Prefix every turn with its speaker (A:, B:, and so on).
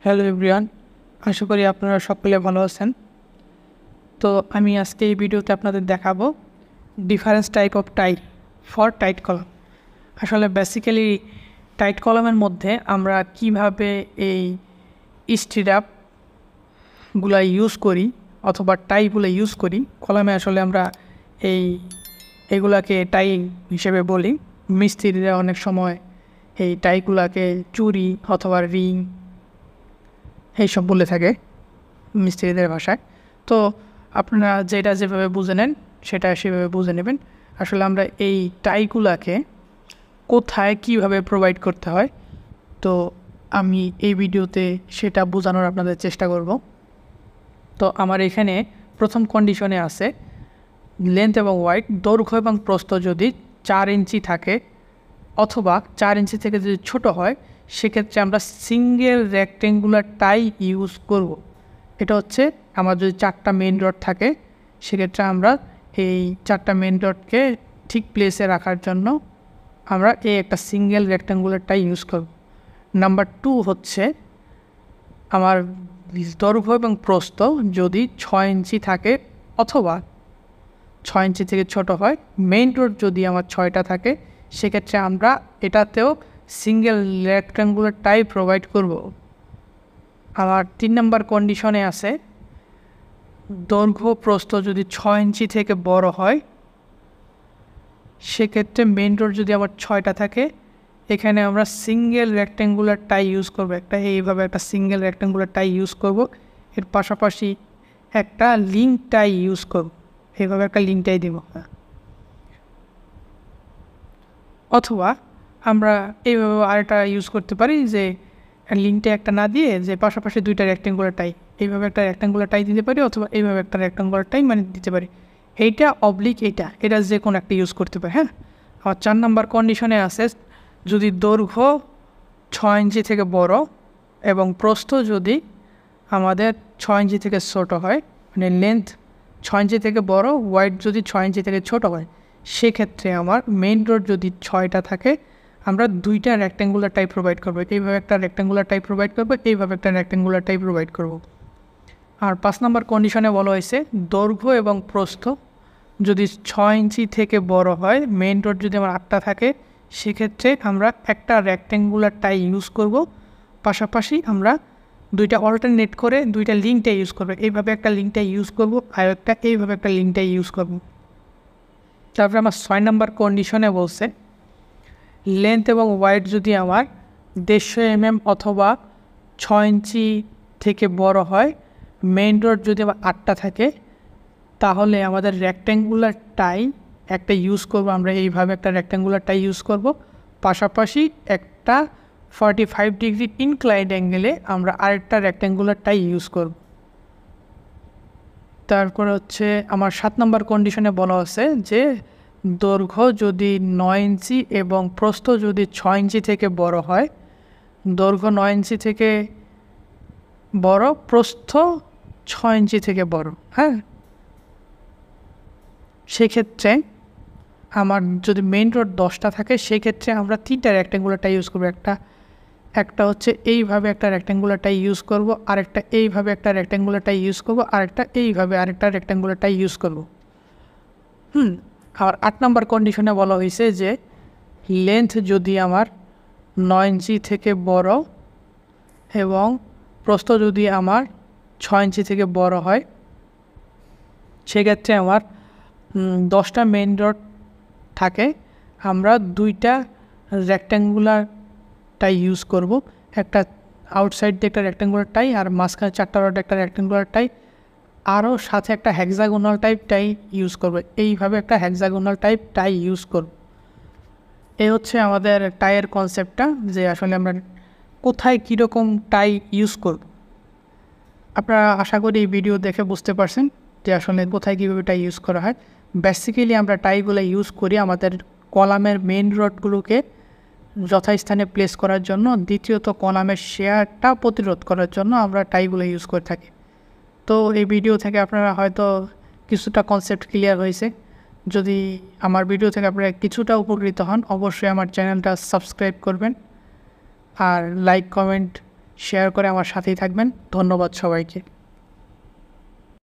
A: Hello everyone, আশা করি আপনারা সকলে ভালো আছেন। তো আমি আজকে এই ভিডিওতে আপনাদের দেখাবো difference type of tie for tight column. আসলে বেসিক্যালি টাইট কলামের মধ্যে আমরা কিভাবে এই স্টিরাপগুলো ইউজ করি অথবা টাইগুলো ইউজ করি। কলামে আসলে আমরা এগুলাকে টাই হিসেবে বলি। মিস্ত্রিরা অনেক সময় এই টাইগুলাকে চুড়ি অথবা রিং এইসব বলে থাকে মিস্ত্রিদের ভাষায়। তো আপনারা যেটা যেভাবে বুঝে নেন সেটা সেভাবে বুঝে নেবেন। আসলে আমরা এই টাইগুলাকে কোথায় কিভাবে প্রোভাইড করতে হয়, তো আমি এই ভিডিওতে সেটা বোঝানোর আপনাদের চেষ্টা করব। তো আমার এখানে প্রথম কন্ডিশনে আছে লেন্থ এবং ওয়াইড, দৈর্ঘ্য এবং প্রস্থ যদি 4 ইঞ্চি থাকে অথবা 4 ইঞ্চি থেকে যদি ছোট হয়, সেক্ষেত্রে আমরা সিঙ্গেল রেক্টেঙ্গুলার টাই ইউজ করব। এটা হচ্ছে আমার যদি 4টা মেইন রড থাকে, সেক্ষেত্রে আমরা এই 4টা মেইন রডকে ঠিক প্লেসে রাখার জন্য আমরা এই একটা সিঙ্গেল রেক্টেঙ্গুলার টাই ইউজ করব। নাম্বার 2 হচ্ছে আমার দৈর্ঘ্য এবং প্রস্থ যদি 6 ইঞ্চি থাকে অথবা 6 ইঞ্চি থেকে ছোট হয়, মেইন রড যদি আমার 6টা থাকে, সেক্ষেত্রে আমরা এটাতেও সিঙ্গেল রেক্ট্যাঙ্গুলার টাই প্রোভাইড করব। আবার 3 নম্বর কন্ডিশনে আছে দৈর্ঘ্য প্রস্থ যদি 6 ইঞ্চি থেকে বড় হয়, সেক্ষেত্রে মেইন রড যদি আমার 6টা থাকে, এখানে আমরা সিঙ্গেল রেক্ট্যাঙ্গুলার টাই ইউজ করব। এইভাবে একটা সিঙ্গেল রেক্ট্যাঙ্গুলার টাই ইউজ করব। এর পাশাপাশি একটা লিঙ্ক টাই ইউজ করব। এইভাবে একটা লিঙ্ক টাই দেব। অথবা আমরা এইভাবে আরেকটা ইউজ করতে পারি যে লিঙ্কটা একটা না দিয়ে যে পাশাপাশি 2টা রেক্ট্যাঙ্গুলার টাই, এইভাবে একটা রেক্ট্যাঙ্গুলার টাই দিতে পারি অথবা এইভাবে একটা রেক্ট্যাঙ্গুলার টাই দিতে পারি। এইটা অবলিক এটা যে কোনো একটা ইউজ করতে পারি। হ্যাঁ, আর 4 নম্বর কন্ডিশনে আছে যদি দৈর্ঘ্য 6 ইঞ্চি থেকে বড় এবং প্রস্থ যদি আমাদের 6 ইঞ্চি থেকে ছোটো হয়, লেন্থ 6 ইঞ্চি থেকে বড়, ওয়াইড যদি 6 ইঞ্চি থেকে ছোট হয়, সেক্ষেত্রে আমার মেইন রড যদি 6টা থাকে, আমরা 2টা রেক্ট্যাঙ্গুলার টাইপ প্রোভাইড করবো। এইভাবে একটা রেক্ট্যাঙ্গুলার টাইপ প্রোভাইড করবো, এইভাবে একটা রেক্ট্যাঙ্গুলার টাইপ প্রোভাইড করব। আর 5 নম্বর কন্ডিশনে বলা হয়েছে দৈর্ঘ্য এবং প্রস্থ যদি 6 ইঞ্চি থেকে বড় হয়, মেইন রড যদি আমার 8টা থাকে, সেক্ষেত্রে আমরা একটা রেক্ট্যাঙ্গুলার টাই ইউজ করব। পাশাপাশি আমরা 2টা অল্টারনেট করে 2টা লিঙ্কটা ইউজ করবো। এইভাবে একটা লিঙ্কটা ইউজ করব আর এইভাবে একটা লিঙ্কটা ইউজ করব। তারপরে আমার 6 নম্বর কন্ডিশনে বলছে লেন্থ এবং ওয়াইড যদি আমার 150 mm অথবা 6 ইঞ্চি থেকে বড় হয়, মেইন রড যদি আমার 8টা থাকে, তাহলে আমাদের রেক্ট্যাঙ্গুলার টাই একটা ইউজ করব। আমরা এইভাবে একটা রেক্ট্যাঙ্গুলার টাই ইউজ করব। পাশাপাশি একটা 45 ডিগ্রি ইনক্লাইন্ড অ্যাঙ্গেলে আমরা আরেকটা রেক্ট্যাঙ্গুলার টাই ইউজ করব। তারপর হচ্ছে আমার 7 নম্বর কন্ডিশনে বলা আছে যে দৈর্ঘ্য যদি 9 ইঞ্চি এবং প্রস্থ যদি 6 ইঞ্চি থেকে বড় হয়, দৈর্ঘ্য 9 ইঞ্চি থেকে বড়, প্রস্থ 6 ইঞ্চি থেকে বড়। হ্যাঁ, সেক্ষেত্রে আমার যদি মেইন রড 10টা থাকে, সেক্ষেত্রে আমরা 3টা রেক্ট্যাঙ্গুলার টাই ইউজ করবো। একটা হচ্ছে এইভাবে একটা রেক্ট্যাঙ্গুলার টাই ইউজ করব, আরেকটা এইভাবে একটা রেক্ট্যাঙ্গুলার টাই ইউজ করব, আরেকটা এইভাবে আরেকটা রেক্ট্যাঙ্গুলার টাই ইউজ করব। আর 8 নম্বর কন্ডিশনে বলা হয়েছে যে লেন্থ যদি আমার 9 ইঞ্চি থেকে বড় এবং প্রস্থ যদি আমার 6 ইঞ্চি থেকে বড় হয়, সেক্ষেত্রে আমার 10টা মেইন রড থাকে, আমরা 2টা রেক্ট্যাঙ্গুলার টাই ইউজ করব। একটা আউটসাইড দিয়ে একটা রেক্ট্যাঙ্গুলার টাই আর মাঝখানে 4টা রড একটা রেক্ট্যাঙ্গুলার টাই, আরও সাথে একটা হেক্সাগোনাল টাইপ টাই ইউজ করব। এইভাবে একটা হেক্সাগোনাল টাইপ টাই ইউজ করব। এই হচ্ছে আমাদের টাইয়ের কনসেপ্টটা, যে আসলে আমরা কোথায় কীরকম টাই ইউজ করব। আপনারা আশা করি এই ভিডিও দেখে বুঝতে পারছেন যে আসলে কোথায় কীভাবে টাই ইউজ করা হয়। বেসিক্যালি আমরা টাইগুলো ইউজ করি আমাদের কলামের মেইন রডগুলোকে যথাস্থানে প্লেস করার জন্য, দ্বিতীয়ত কলামের শেয়ারটা প্রতিরোধ করার জন্য আমরা টাইগুলো ইউজ করে থাকি। তো এই ভিডিও থেকে আপনারা হয়তো কিছুটা কনসেপ্ট ক্লিয়ার হয়েছে। যদি আমার ভিডিও থেকে আপনারা কিছুটা উপকৃত হন, অবশ্যই আমার চ্যানেলটা সাবস্ক্রাইব করবেন আর লাইক কমেন্ট শেয়ার করে আমার সাথেই থাকবেন। ধন্যবাদ সবাইকে।